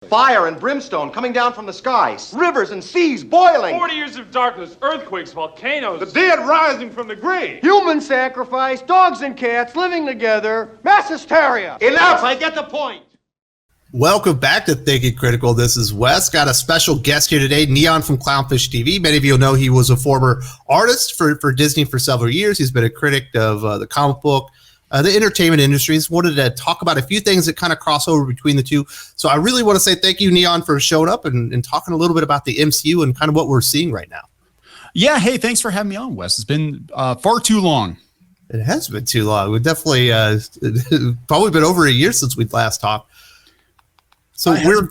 Fire and brimstone coming down from the skies. Rivers and seas boiling. 40 years of darkness, earthquakes, volcanoes. The dead rising from the grave. Human sacrifice, dogs and cats living together, mass hysteria. Enough, I get the point. Welcome back to Thinking Critical. This is Wes. Got a special guest here today, Kneon from Clownfish TV. Many of you know he was a former artist for Disney for several years. He's been a critic of the comic book, the entertainment industries. Wanted to talk about a few things that kind of cross over between the two. So I really want to say thank you, Kneon, for showing up and talking a little bit about the MCU and kind of what we're seeing right now. Yeah, hey, thanks for having me on, Wes. It's been far too long. It has been too long. We've definitely probably been over a year since we last talked. So we're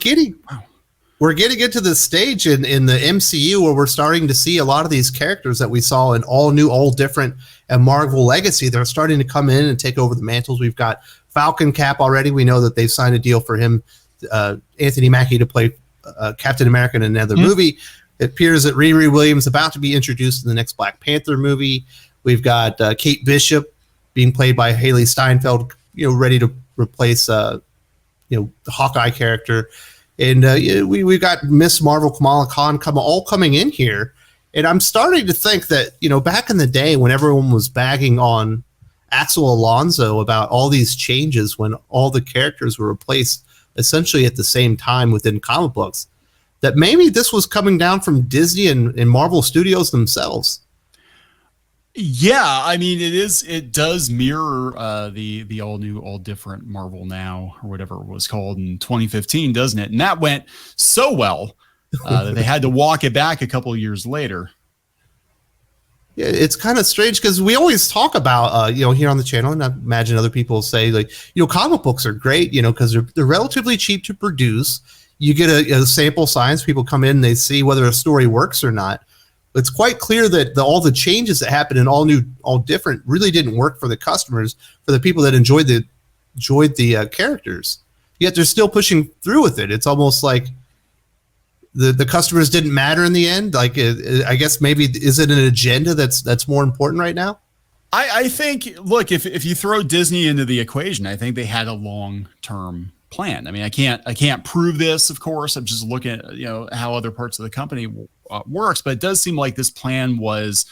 getting into the stage in the MCU where we're starting to see a lot of these characters that we saw in all new, all different, and Marvel Legacy. They're starting to come in and take over the mantles. We've got Falcon Cap already. We know that they've signed a deal for him, Anthony Mackie, to play Captain America in another movie. It appears that Riri Williams is about to be introduced in the next Black Panther movie. We've got Kate Bishop being played by Haley Steinfeld, ready to replace the Hawkeye character. And we've got Miss Marvel, Kamala Khan coming in here. And I'm starting to think that, back in the day when everyone was bagging on Axel Alonso about all these changes when all the characters were replaced essentially at the same time within comic books, that maybe this was coming down from Disney and Marvel Studios themselves. Yeah, I mean, it does mirror the all new, all different Marvel Now, or whatever it was called in 2015, doesn't it? And that went so well that they had to walk it back a couple of years later. Yeah, it's kind of strange because we always talk about, here on the channel, and I imagine other people say, like, comic books are great, because they're relatively cheap to produce. You get a sample size, people come in and they see whether a story works or not. It's quite clear that all the changes that happened in all new, all different really didn't work for the customers, for the people that enjoyed the characters. Yet they're still pushing through with it. It's almost like the customers didn't matter in the end. Like, I guess maybe is it an agenda that's more important right now? I think, look, if you throw Disney into the equation, I think they had a long-term plan. I mean, I can't prove this, of course. I'm just looking at how other parts of the company works, but it does seem like this plan was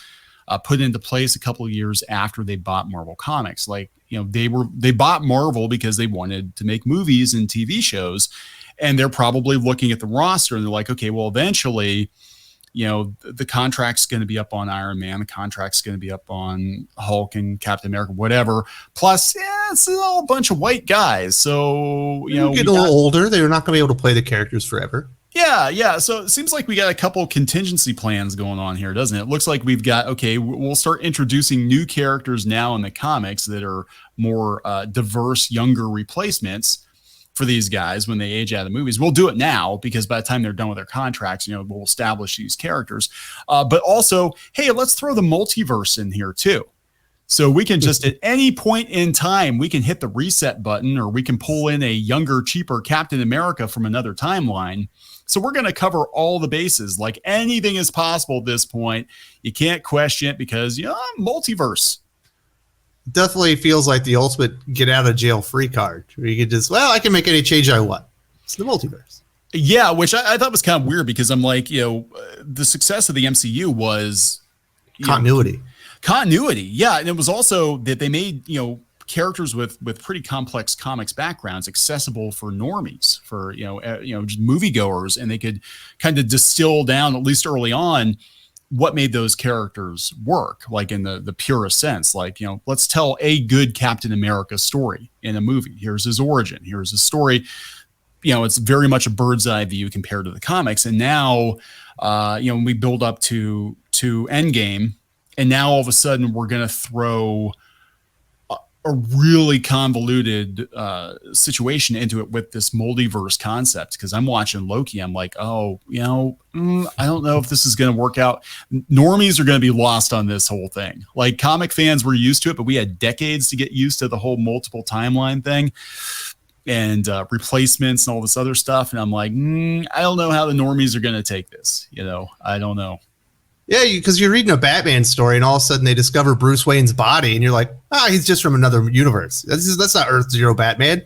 put into place a couple of years after they bought Marvel Comics. Like, they bought Marvel because they wanted to make movies and TV shows, and they're probably looking at the roster and they're like, okay, well, eventually, the contract's going to be up on Iron Man, the contract's going to be up on Hulk and Captain America, whatever. Plus, it's all a bunch of white guys, so get a little older. They're not going to be able to play the characters forever. Yeah. So it seems like we got a couple contingency plans going on here, doesn't it? It looks like we've got, okay, we'll start introducing new characters now in the comics that are more diverse, younger replacements for these guys when they age out of the movies. We'll do it now because by the time they're done with their contracts, we'll establish these characters. But also, hey, let's throw the multiverse in here too. So we can just at any point in time, we can hit the reset button, or we can pull in a younger, cheaper Captain America from another timeline. So we're going to cover all the bases. Like, anything is possible at this point. You can't question it because, multiverse. Definitely feels like the ultimate get out of jail free card, where you could just, I can make any change I want. It's the multiverse. Yeah, which I thought was kind of weird because I'm like, the success of the MCU was continuity. Yeah. And it was also that they made, characters with pretty complex comics backgrounds accessible for normies, for just moviegoers, and they could kind of distill down, at least early on, what made those characters work, like in the purest sense. Like, let's tell a good Captain America story in a movie. Here's his origin, here's his story. It's very much a bird's eye view compared to the comics. And now when we build up to Endgame, and now all of a sudden we're going to throw a really convoluted situation into it with this multiverse concept. Because I'm watching Loki, I'm like, I don't know if this is going to work out. Normies are going to be lost on this whole thing. Like, comic fans were used to it, but we had decades to get used to the whole multiple timeline thing and replacements and all this other stuff. And I'm like, I don't know how the normies are going to take this. I don't know. Yeah, because you're reading a Batman story and all of a sudden they discover Bruce Wayne's body and you're like, he's just from another universe. That's not Earth Zero Batman.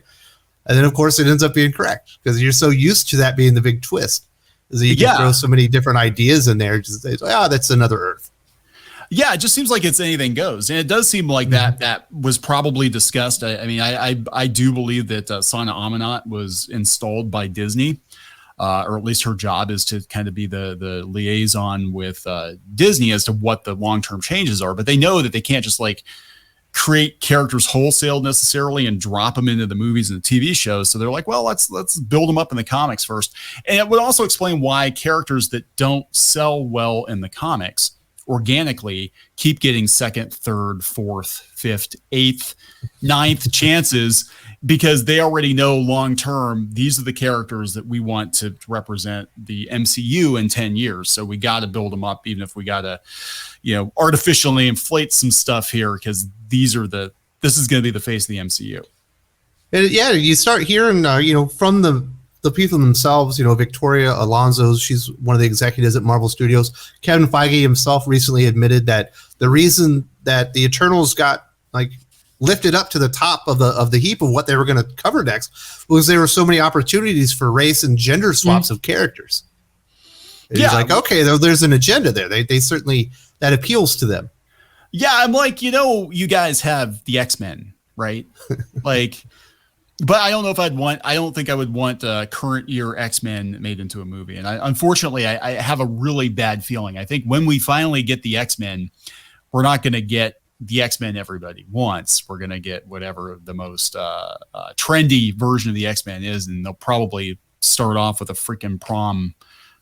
And then, of course, it ends up being correct because you're so used to that being the big twist. Is that you can throw so many different ideas in there. Just say, that's another Earth. Yeah, it just seems like it's anything goes. And it does seem like that was probably discussed. I do believe that Sana Amanat was installed by Disney, or at least her job is to kind of be the liaison with Disney as to what the long-term changes are. But they know that they can't just like create characters wholesale necessarily and drop them into the movies and the TV shows. So they're like, well, let's build them up in the comics first. And it would also explain why characters that don't sell well in the comics organically keep getting second, third, fourth, fifth, eighth, ninth chances, because they already know long term these are the characters that we want to represent the MCU in 10 years. So we got to build them up, even if we got to, artificially inflate some stuff here, because this is going to be the face of the MCU. And you start hearing, from the people themselves, Victoria Alonso, she's one of the executives at Marvel Studios. Kevin Feige himself recently admitted that the reason that the Eternals got lifted up to the top of the heap of what they were going to cover next was there were so many opportunities for race and gender swaps of characters. He's like, okay, there's an agenda there. They certainly, that appeals to them. Yeah, I'm like, you guys have the X-Men, right? But I don't know if I don't think I would want current year X-Men made into a movie. And unfortunately, I have a really bad feeling. I think when we finally get the X-Men, we're not going to get the X-Men everybody wants. We're going to get whatever the most trendy version of the X-Men is. And they'll probably start off with a freaking prom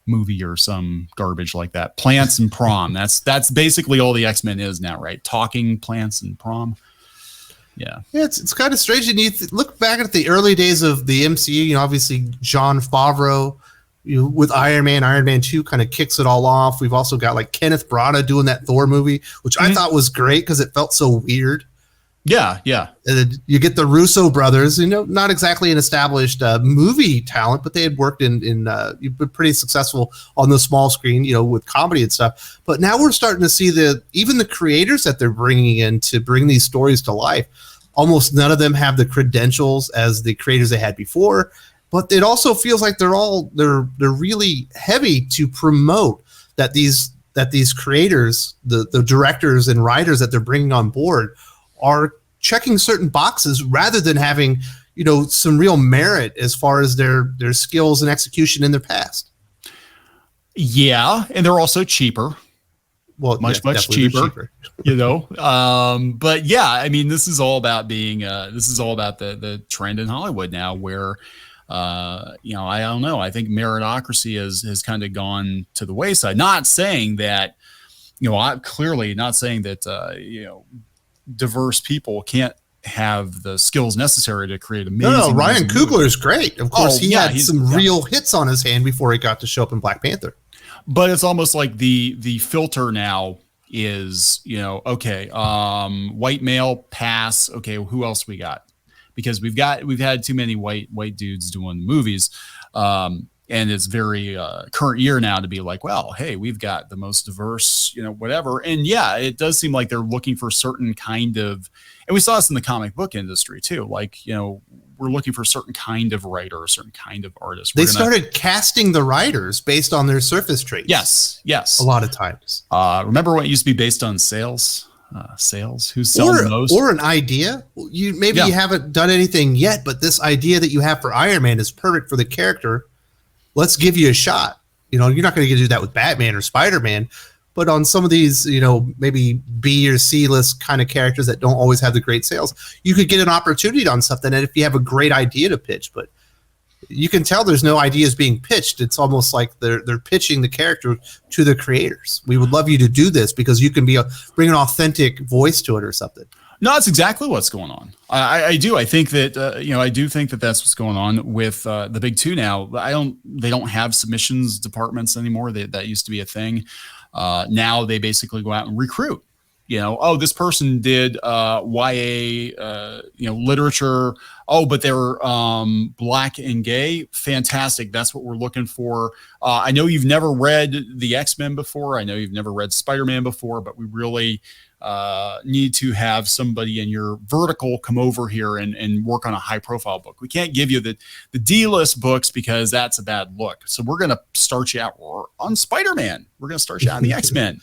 movie or some garbage like that. Plants and prom. That's basically all the X-Men is now, right? Talking plants and prom. Yeah, it's kind of strange. And you look back at the early days of the MCU, obviously Jon Favreau, with Iron Man 2 kind of kicks it all off. We've also got like Kenneth Branagh doing that Thor movie, which I thought was great because it felt so weird. Yeah. And then you get the Russo brothers, not exactly an established movie talent, but they had worked in you've been pretty successful on the small screen, with comedy and stuff. But now we're starting to see even the creators that they're bringing in to bring these stories to life. Almost none of them have the credentials as the creators they had before, but it also feels like they're really heavy to promote that these creators, the directors and writers that they're bringing on board, are checking certain boxes rather than having, some real merit as far as their skills and execution in their past. Yeah, and they're also cheaper. Well, much cheaper. But yeah, I mean, this is all about the trend in Hollywood now, where I don't know. I think meritocracy has kind of gone to the wayside. Not saying that, clearly not saying that diverse people can't have the skills necessary to create amazing. No, Ryan Coogler is great. Of course, he had some real hits on his hand before he got to show up in Black Panther. But it's almost like the filter now is, white male, pass. Okay, who else we got? Because we've had too many white dudes doing movies. And it's very current year now to be like, well, hey, we've got the most diverse, whatever. And yeah, it does seem like they're looking for certain kind of, and we saw this in the comic book industry too. Like, we're looking for a certain kind of writer, a certain kind of artist. They started casting the writers based on their surface traits. Yes. A lot of times. Remember what used to be based on sales? Who's selling the most? Or an idea. You haven't done anything yet, but this idea that you have for Iron Man is perfect for the character. Let's give you a shot. You're not going to do that with Batman or Spider-Man, but on some of these, maybe B or C list kind of characters that don't always have the great sales, you could get an opportunity on something. And if you have a great idea to pitch, but you can tell there's no ideas being pitched. It's almost like they're pitching the character to the creators. We would love you to do this because you can bring an authentic voice to it or something. No, that's exactly what's going on. I do. I think that I do think that that's what's going on with the big two now. They don't have submissions departments anymore. That used to be a thing. Now they basically go out and recruit. Oh, this person did YA, literature. Oh, but they're Black and gay. Fantastic. That's what we're looking for. I know you've never read the X-Men before. I know you've never read Spider-Man before, but we really need to have somebody in your vertical come over here and work on a high-profile book. We can't give you the D-list books because that's a bad look. So we're going to start you out on Spider-Man. We're going to start you out on the X-Men.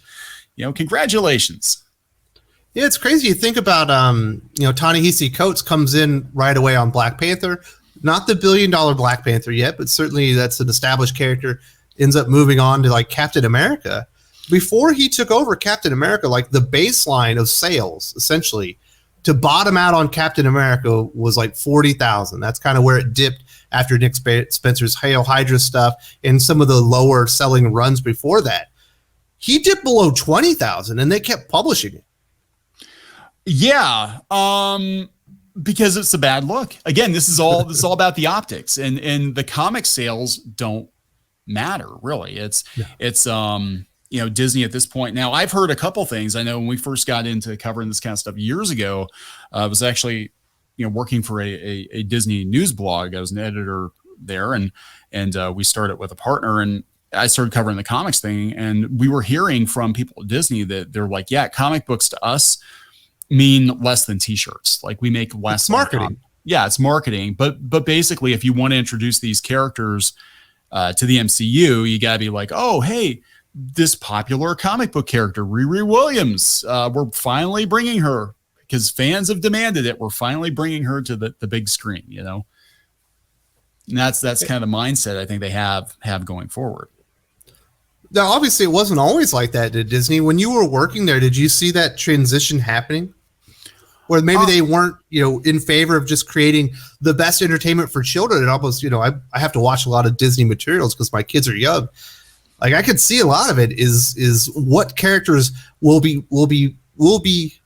Congratulations. Yeah, it's crazy. You think about, Ta-Nehisi Coates comes in right away on Black Panther. Not the $1 billion Black Panther yet, but certainly that's an established character. Ends up moving on to like Captain America. Before he took over Captain America, like the baseline of sales, essentially, to bottom out on Captain America was like 40,000. That's kind of where it dipped after Nick Spencer's Hail Hydra stuff and some of the lower selling runs before that. He dipped below 20,000, and they kept publishing it. Yeah, because it's a bad look. Again, this is all about the optics, and the comic sales don't matter really. It's Disney at this point. Now, I've heard a couple things. I know when we first got into covering this kind of stuff years ago, I was actually working for a Disney news blog. I was an editor there, and we started with a partner, and I started covering the comics thing, and we were hearing from people at Disney that they're like, yeah, comic books to us mean less than t-shirts. Like we make less. It's marketing. Yeah, it's marketing. But basically, if you want to introduce these characters to the MCU, you gotta be like, oh, hey, this popular comic book character, Riri Williams, we're finally bringing her because fans have demanded it. We're finally bringing her to the big screen. And that's kind of the mindset I think they have going forward. Now, obviously, it wasn't always like that at Disney. When you were working there, did you see that transition happening? Where maybe they weren't, in favor of just creating the best entertainment for children. And almost, I have to watch a lot of Disney materials because my kids are young. Like I could see a lot of it is what characters will be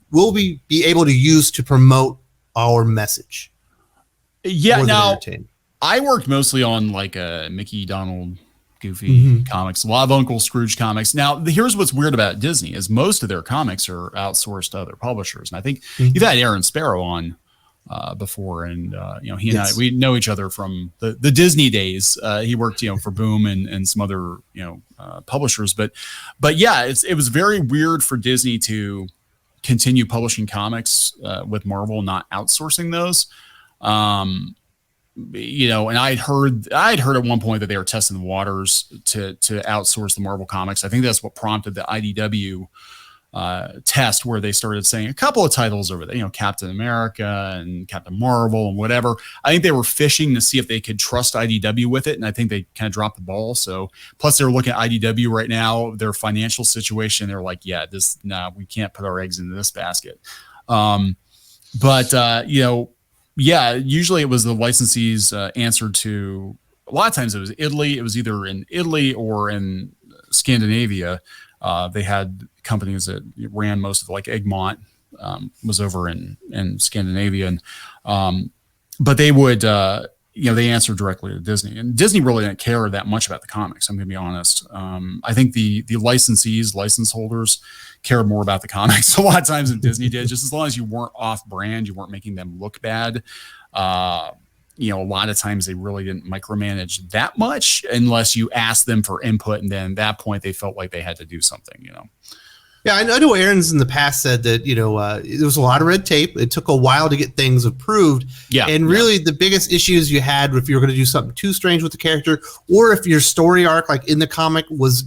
able to use to promote our message. Yeah. Now I worked mostly on like Mickey, Donald, Goofy comics, a lot of Uncle Scrooge comics. Now, here's what's weird about Disney is most of their comics are outsourced to other publishers. And I think you've had Aaron Sparrow on before, and he and I, we know each other from the Disney days. He worked for Boom and some other publishers, but yeah, it was very weird for Disney to continue publishing comics with Marvel not outsourcing those. And I'd heard at one point that they were testing the waters to outsource the Marvel comics. I think that's what prompted the IDW test, where they started saying a couple of titles over there, Captain America and Captain Marvel and whatever. I think they were fishing to see if they could trust IDW with it, and I think they kind of dropped the ball. So, plus they're looking at IDW right now, their financial situation. They're like, yeah, we can't put our eggs into this basket. Yeah, usually it was the licensees answered to, a lot of times it was Italy. It was either in Italy or in Scandinavia. They had companies that ran most of, like Egmont was over in Scandinavia. And, but they would, they answered directly to Disney. And Disney really didn't care that much about the comics, I'm going to be honest. I think the licensees, license holders, cared more about the comics a lot of times than Disney did. Just as long as you weren't off brand, you weren't making them look bad. A lot of times they really didn't micromanage that much unless you asked them for input. And then at that point they felt like they had to do something, Yeah, I know Aaron's in the past said that, there was a lot of red tape. It took a while to get things approved. Yeah. And really the biggest issues you had if you were going to do something too strange with the character, or if your story arc, like in the comic, was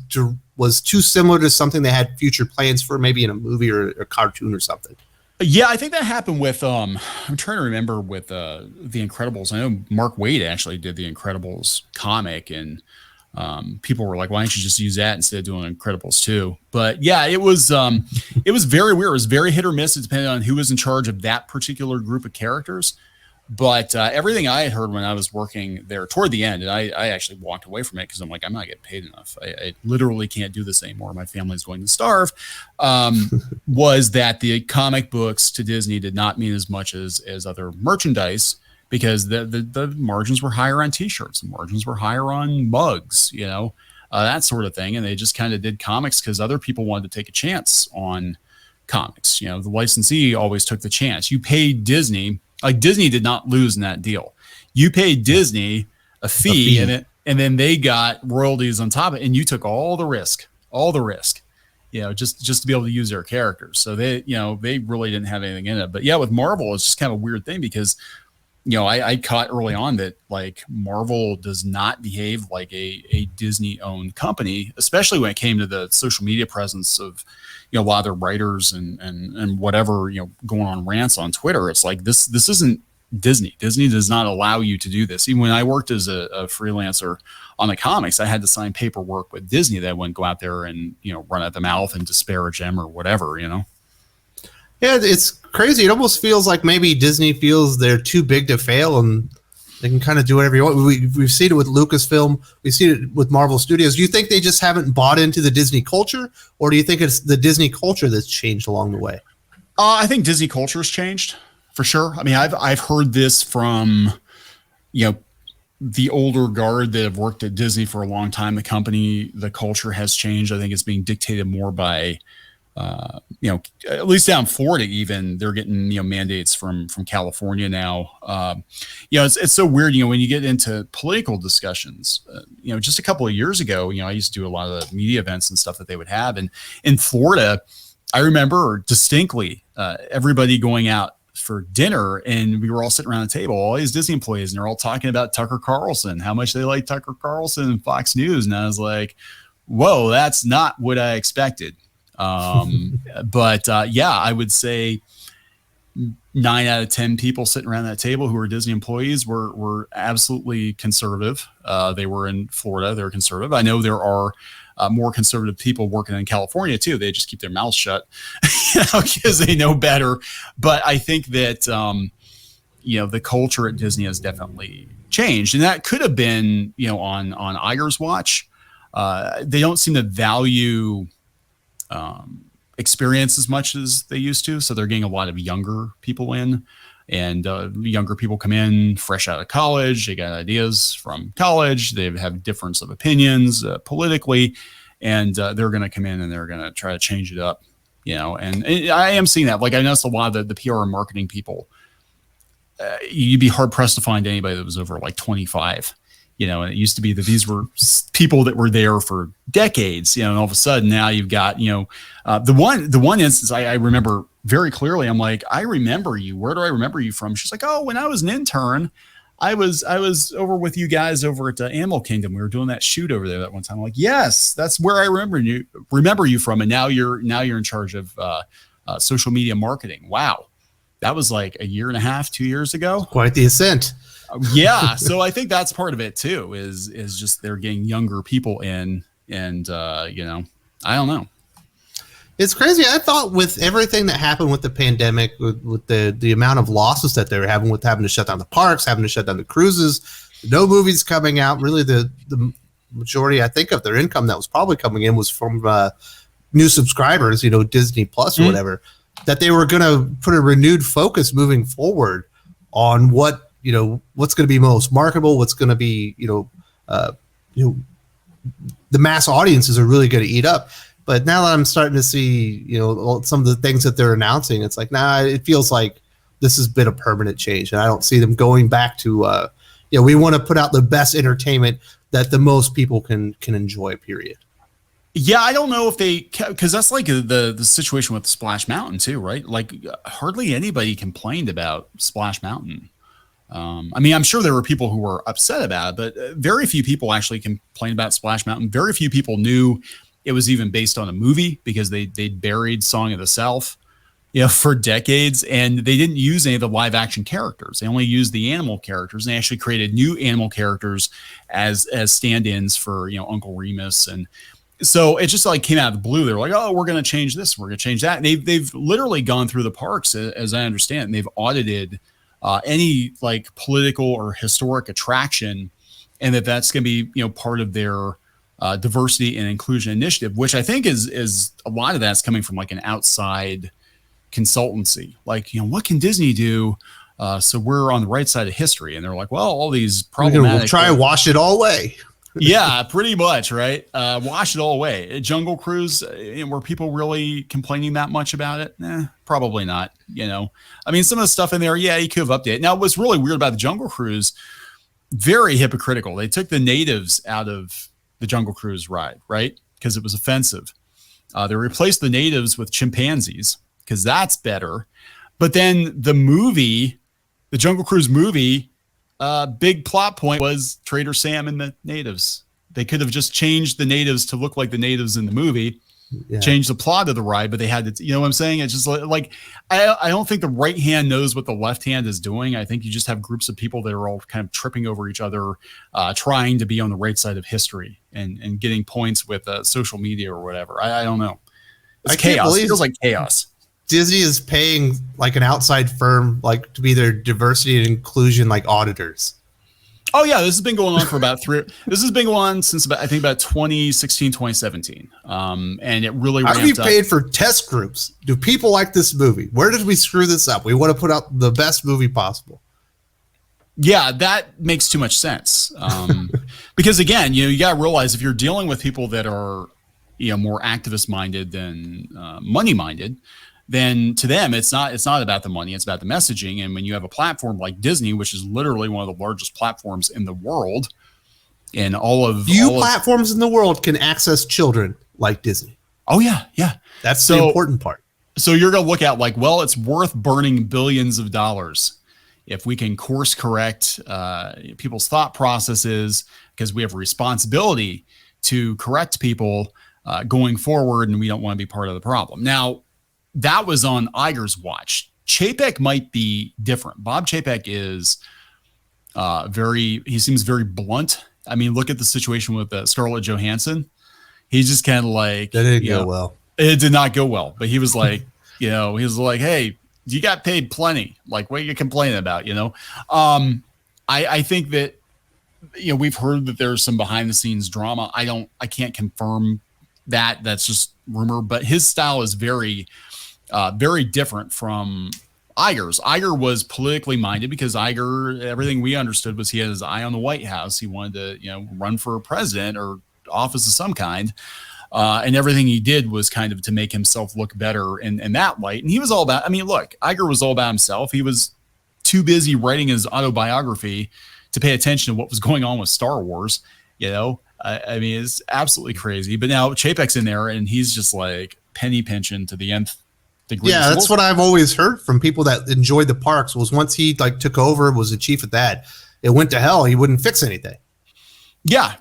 too similar to something they had future plans for, maybe in a movie or a cartoon or something. Yeah, I think that happened with, I'm trying to remember with The Incredibles. I know Mark Waid actually did The Incredibles comic, and people were like, why don't you just use that instead of doing Incredibles 2? But yeah, it was very weird. It was very hit or miss. It depended on who was in charge of that particular group of characters. But everything I had heard when I was working there toward the end, and I actually walked away from it because I'm like, I'm not getting paid enough. I literally can't do this anymore. My family's going to starve. Was that the comic books to Disney did not mean as much as other merchandise, because the margins were higher on T-shirts, the margins were higher on mugs, that sort of thing. And they just kind of did comics because other people wanted to take a chance on comics. The licensee always took the chance. You paid Disney, like Disney did not lose in that deal. You paid Disney a fee. And then they got royalties on top of it, and you took all the risk, just to be able to use their characters. So they really didn't have anything in it. But yeah, with Marvel, it's just kind of a weird thing because, I caught early on that like Marvel does not behave like a Disney owned company, especially when it came to the social media presence of, a lot of their writers and whatever, going on rants on Twitter. It's like, this isn't Disney. Disney does not allow you to do this. Even when I worked as a freelancer on the comics, I had to sign paperwork with Disney that I wouldn't go out there and, run at the mouth and disparage them or whatever, Yeah, it's crazy. It almost feels like maybe Disney feels they're too big to fail and they can kind of do whatever you want. We've seen it with Lucasfilm. We've seen it with Marvel Studios. Do you think they just haven't bought into the Disney culture, or do you think it's the Disney culture that's changed along the way? I think Disney culture has changed for sure. I mean, I've heard this from, the older guard that have worked at Disney for a long time. The culture has changed. I think it's being dictated more by, at least down in Florida, even they're getting, mandates from California now. It's so weird, when you get into political discussions, just a couple of years ago, I used to do a lot of the media events and stuff that they would have. And in Florida, I remember distinctly everybody going out for dinner, and we were all sitting around the table, all these Disney employees, and they're all talking about Tucker Carlson, how much they like Tucker Carlson and Fox News. And I was like, whoa, that's not what I expected. But I would say 9 out of 10 people sitting around that table who were Disney employees were absolutely conservative. They were in Florida. They're conservative. I know there are more conservative people working in California too. They just keep their mouths shut because they know better. But I think that, the culture at Disney has definitely changed, and that could have been, on Iger's watch. They don't seem to value experience as much as they used to. So they're getting a lot of younger people in, and younger people come in fresh out of college. They got ideas from college. They have difference of opinions politically, and they're going to come in and they're going to try to change it up, and I am seeing that. Like I noticed a lot of the PR and marketing people, you'd be hard pressed to find anybody that was over like 25. And it used to be that these were people that were there for decades, and all of a sudden now you've got, the one instance I remember very clearly. I'm like, I remember you. Where do I remember you from? She's like, oh, when I was an intern, I was over with you guys over at Animal Kingdom. We were doing that shoot over there that one time. I'm like, yes, that's where I remember you from. And now you're in charge of social media marketing. Wow. That was like a year and a half, 2 years ago. Quite the ascent. Yeah, so I think that's part of it too. Is just they're getting younger people in, and I don't know. It's crazy. I thought with everything that happened with the pandemic, with the amount of losses that they were having, with having to shut down the parks, having to shut down the cruises, no movies coming out. Really, the majority, I think, of their income that was probably coming in was from new subscribers. Disney Plus or whatever. That they were going to put a renewed focus moving forward on what's going to be most marketable, what's going to be, the mass audiences are really going to eat up. But now that I'm starting to see, some of the things that they're announcing, it's like, it feels like this has been a permanent change. And I don't see them going back to, we want to put out the best entertainment that the most people can enjoy, period. Yeah, I don't know if because that's like the situation with Splash Mountain too, right? Like hardly anybody complained about Splash Mountain. I mean, I'm sure there were people who were upset about it, but very few people actually complained about Splash Mountain. Very few people knew it was even based on a movie because they buried Song of the South, for decades, and they didn't use any of the live action characters. They only used the animal characters, and they actually created new animal characters as stand-ins for Uncle Remus. And so it just like came out of the blue. They're like, oh, we're going to change this, we're going to change that. And they've literally gone through the parks, as I understand, and they've audited any like political or historic attraction, and that's going to be part of their diversity and inclusion initiative, which I think is a lot of that's coming from like an outside consultancy. Like, what can Disney do so we're on the right side of history? And they're like, well, all these problematic. We'll try and wash it all away. Yeah, pretty much, right? Wash it all away. Jungle Cruise, were people really complaining that much about it? Probably not. I mean, some of the stuff in there, yeah, you could have updated. Now, what's really weird about the Jungle Cruise, very hypocritical. They took the natives out of the Jungle Cruise ride, right? Because it was offensive. They replaced the natives with chimpanzees because that's better. But then the Jungle Cruise movie, big plot point was Trader Sam and the natives. They could have just changed the natives to look like the natives in the movie, change the plot of the ride, but they had to, you know what I'm saying? It's just like I don't think the right hand knows what the left hand is doing. I think you just have groups of people that are all kind of tripping over each other, trying to be on the right side of history and getting points with social media or whatever. I don't know. It's chaos. It feels like chaos. Disney is paying like an outside firm like to be their diversity and inclusion like auditors. Oh yeah, this has been going on for about this has been going on since about 2016, 2017. And it really ramped up. How do we paid for test groups? Do people like this movie? Where did we screw this up? We want to put out the best movie possible. Yeah, that makes too much sense. Because again, you got to realize if you're dealing with people that are more activist minded than money minded, then to them it's not about the money, it's about the messaging. And when you have a platform like Disney, which is literally one of the largest platforms in the world, and platforms in the world can access children like Disney. Oh yeah, that's the important part. So you're gonna look at like, well, it's worth burning billions of dollars if we can course correct people's thought processes, because we have a responsibility to correct people going forward, and we don't want to be part of the problem. Now, that was on Iger's watch. Chapek might be different. Bob Chapek is he seems very blunt. I mean, look at the situation with Scarlett Johansson. He's just kind of like, that didn't go well. It did not go well, but he was like, he was like, hey, you got paid plenty. Like, what are you complaining about? I think that, we've heard that there's some behind the scenes drama. I can't confirm that. That's just rumor, but his style is very different from Iger's. Iger was politically minded because Iger, everything we understood was he had his eye on the White House. He wanted to, run for president or office of some kind. And everything he did was kind of to make himself look better in that light. And he was all about, look, Iger was all about himself. He was too busy writing his autobiography to pay attention to what was going on with Star Wars. It's absolutely crazy. But now Chapek's in there and he's just like penny pinching to the nth degree. Yeah, that's what I've always heard from people that enjoyed the parks was once he took over, was the chief of that, it went to hell. He wouldn't fix anything. Yeah,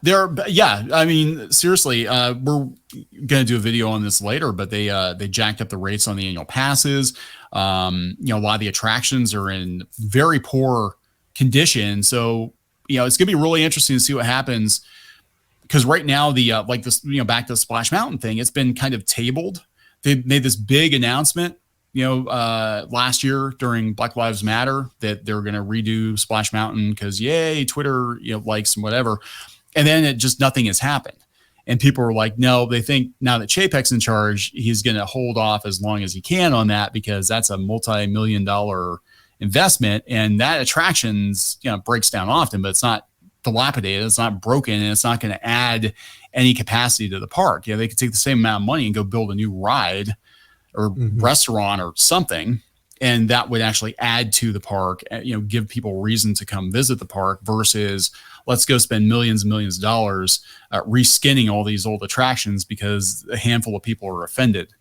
seriously, we're going to do a video on this later, but they jacked up the rates on the annual passes. A lot of the attractions are in very poor condition. So, it's going to be really interesting to see what happens. Because right now, back to the Splash Mountain thing, it's been kind of tabled. They made this big announcement, last year during Black Lives Matter that they're going to redo Splash Mountain because yay, Twitter, likes and whatever. And then nothing has happened. And people are like, no, they think now that Chapek's in charge, he's going to hold off as long as he can on that because that's a multi-million-dollar investment. And that attractions, breaks down often, but it's not dilapidated, it's not broken, and it's not going to add any capacity to the park. They could take the same amount of money and go build a new ride or restaurant or something, and that would actually add to the park, give people reason to come visit the park versus let's go spend millions and millions of dollars reskinning all these old attractions because a handful of people are offended,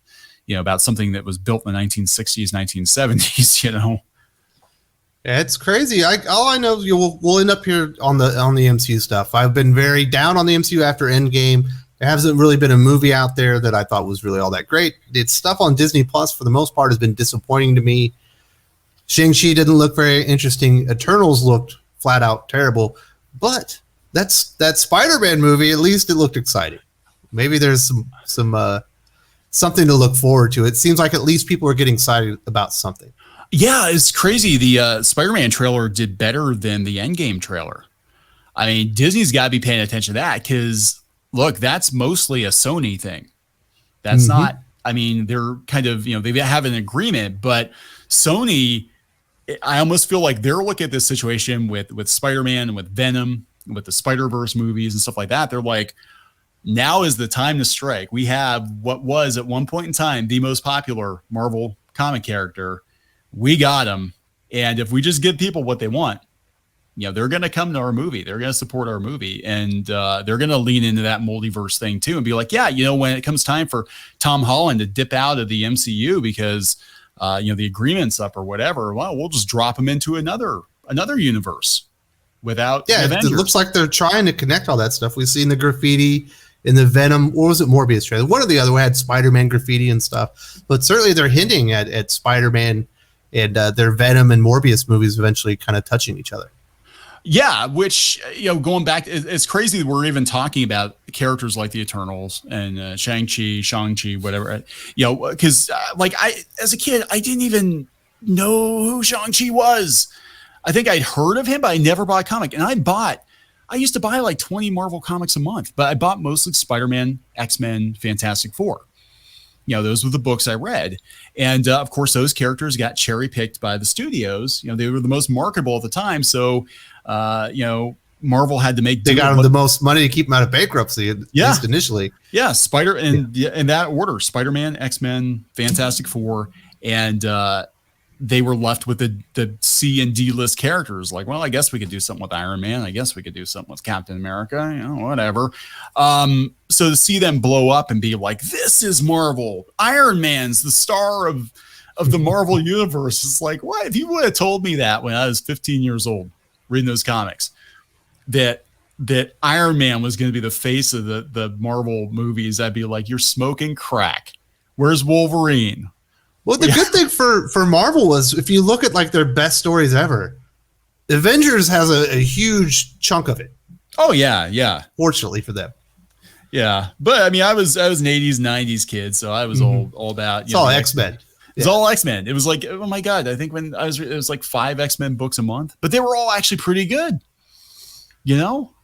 about something that was built in the 1960s, 1970s, Yeah, it's crazy. All I know, we'll end up here on the MCU stuff. I've been very down on the MCU after Endgame. There hasn't really been a movie out there that I thought was really all that great. It's stuff on Disney Plus for the most part has been disappointing to me. Shang-Chi didn't look very interesting. Eternals looked flat out terrible. But that Spider-Man movie, at least it looked exciting. Maybe there's some something to look forward to. It seems like at least people are getting excited about something. Yeah, it's crazy. The Spider-Man trailer did better than the Endgame trailer. Disney's got to be paying attention to that because, look, that's mostly a Sony thing. That's not, they're kind of, they have an agreement, but Sony, I almost feel like they're looking at this situation with Spider-Man and with Venom with the Spider-Verse movies and stuff like that. They're like, now is the time to strike. We have what was at one point in time the most popular Marvel comic character. We got him. And if we just give people what they want, they're going to come to our movie. They're going to support our movie. And they're going to lean into that multiverse thing too and be like, yeah, when it comes time for Tom Holland to dip out of the MCU because, the agreement's up or whatever, well, we'll just drop him into another universe without. Yeah, it looks like they're trying to connect all that stuff. We've seen the graffiti in the Venom, what was it, Morbius trailer? One or the other had Spider-Man graffiti and stuff. But certainly they're hinting at Spider-Man and their Venom and Morbius movies eventually kind of touching each other. Yeah, which, going back, it's crazy that we're even talking about characters like the Eternals and Shang-Chi, whatever, because as a kid, I didn't even know who Shang-Chi was. I think I'd heard of him, but I never bought a comic. And I used to buy like 20 Marvel comics a month, but I bought mostly Spider-Man, X-Men, Fantastic Four. Those were the books I read. And of course, those characters got cherry picked by the studios. They were the most marketable at the time. So, Marvel had to make. They got them the most money to keep them out of bankruptcy, at least initially. Yeah, in that order: Spider-Man, X-Men, Fantastic Four, and they were left with the C and D list characters. Like, well, I guess we could do something with Iron Man. I guess we could do something with Captain America. Whatever. So to see them blow up and be like, this is Marvel. Iron Man's the star of the Marvel universe. It's like, what? If you would have told me that when I was 15 years old, reading those comics, that Iron Man was going to be the face of the Marvel movies, I'd be like, you're smoking crack. Where's Wolverine? Well, the good thing for Marvel was, if you look at like their best stories ever, Avengers has a huge chunk of it. Oh yeah. Fortunately for them. Yeah, but I mean, I was an 80s, 90s kid, so I was all about. It's all X-Men. It's all X-Men. It was like, oh my god, I think when it was like 5 X-Men books a month, but they were all actually pretty good. Now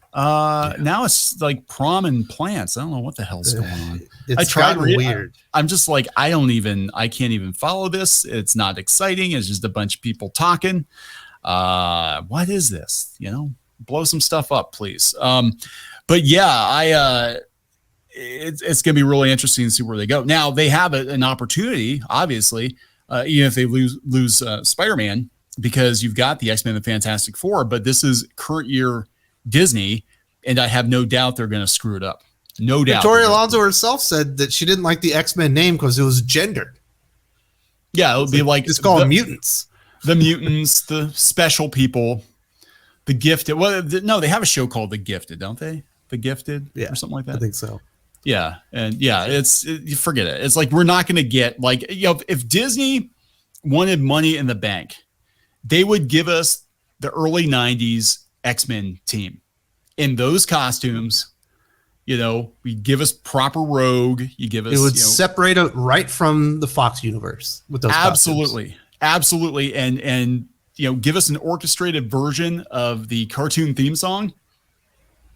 it's like Prom and Plants. I don't know what the hell's going on. I tried weird. I'm just like, I can't even follow this. It's not exciting. It's just a bunch of people talking. What is this? Blow some stuff up, please. But yeah, it's going to be really interesting to see where they go. Now they have an opportunity, obviously, even if they lose Spider-Man, because you've got the X-Men and Fantastic Four, but this is current year Disney, and I have no doubt they're going to screw it up. No doubt. Victoria Alonso herself said that she didn't like the X-Men name because it was gendered. Yeah, it would be like just call them mutants. The mutants, the special people, the gifted. Well, no, they have a show called The Gifted, don't they? The Gifted, or something like that. I think so. Yeah, and yeah, you forget it. It's like we're not going to get like if Disney wanted money in the bank, they would give us the early '90s X-Men team in those costumes. You give us proper Rogue. You give us. It would separate it right from the Fox universe with those. Absolutely, and give us an orchestrated version of the cartoon theme song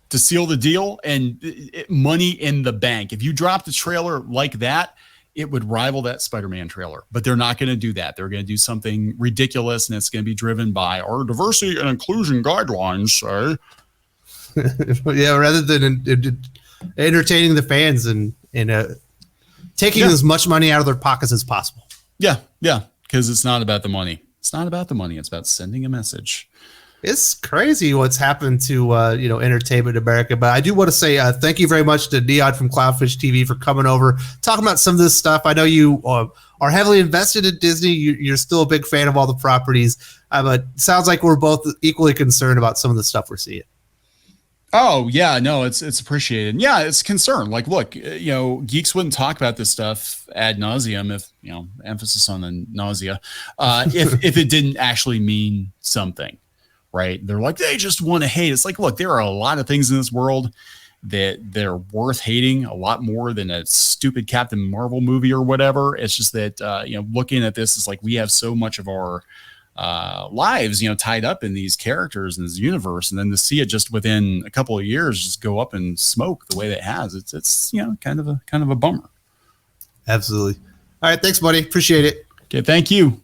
to seal the deal, and money in the bank. If you dropped a trailer like that, it would rival that Spider-Man trailer. But they're not going to do that. They're going to do something ridiculous, and it's going to be driven by our diversity and inclusion guidelines. Yeah, rather than entertaining the fans and taking as much money out of their pockets as possible. Yeah, because it's not about the money. It's not about the money. It's about sending a message. It's crazy what's happened to Entertainment America. But I do want to say thank you very much to Kneon from Clownfish TV for coming over, talking about some of this stuff. I know you are heavily invested in Disney. You're still a big fan of all the properties. But it sounds like we're both equally concerned about some of the stuff we're seeing. Oh yeah, no, it's appreciated. Yeah, it's concern. Like, look, geeks wouldn't talk about this stuff ad nauseum if emphasis on the nausea, if it didn't actually mean something, right? They're like, they just want to hate. It's like, look, there are a lot of things in this world that they're worth hating a lot more than a stupid Captain Marvel movie or whatever. It's just that looking at this is like we have so much of our lives tied up in these characters in this universe, and then to see it just within a couple of years just go up in smoke the way that it has, it's kind of a bummer. Absolutely. All right, thanks buddy, appreciate it. Okay, thank you.